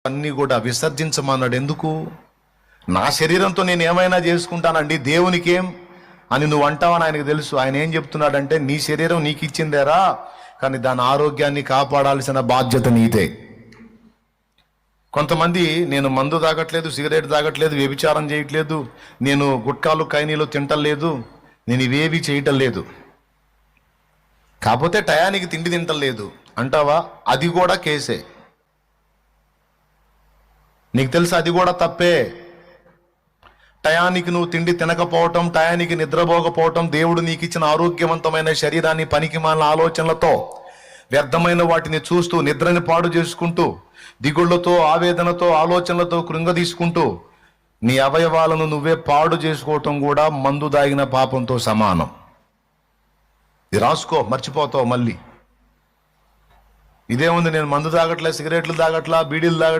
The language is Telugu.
అన్నీ కూడా విసర్జించమన్నాడు. ఎందుకు? నా శరీరంతో నేను ఏమైనా చేసుకుంటానండి, దేవునికేం అని నువ్వు అంటావని ఆయనకు తెలుసు. ఆయన ఏం చెప్తున్నాడంటే, నీ శరీరం నీకు ఇచ్చిందేరా, కానీ దాని ఆరోగ్యాన్ని కాపాడాల్సిన బాధ్యత నీదే. కొంతమంది నేను మందు తాగట్లేదు, సిగరెట్ తాగట్లేదు, వ్యభిచారం చేయట్లేదు, నేను గుట్కాలు కైనీలు తింటలేదు, నేను ఇవేవి చేయటం లేదు, కాకపోతే టయానికి తిండి తింటలేదు అంటావా? అది కూడా కేసే. నీకు తెలుసు అది కూడా తప్పే. టయానికి నువ్వు తిండి తినకపోవటం, టయానికి నిద్రపోకపోవటం, దేవుడు నీకు ఇచ్చిన ఆరోగ్యవంతమైన శరీరాన్ని పనికిమాలిన ఆలోచనలతో, వ్యర్థమైన వాటిని చూస్తూ, నిద్రని పాడు చేసుకుంటూ, దిగుళ్లతో, ఆవేదనతో, ఆలోచనలతో కృంగదీసుకుంటూ నీ అవయవాలను నువ్వే పాడు చేసుకోవటం కూడా మందు దాగిన పాపంతో సమానం. ఇది రాసుకో, మర్చిపోతావు మళ్ళీ. ఇదేముంది, నేను మందు తాగట్లే, సిగరెట్లు తాగట్లా, బీడీలు తాగట్లే.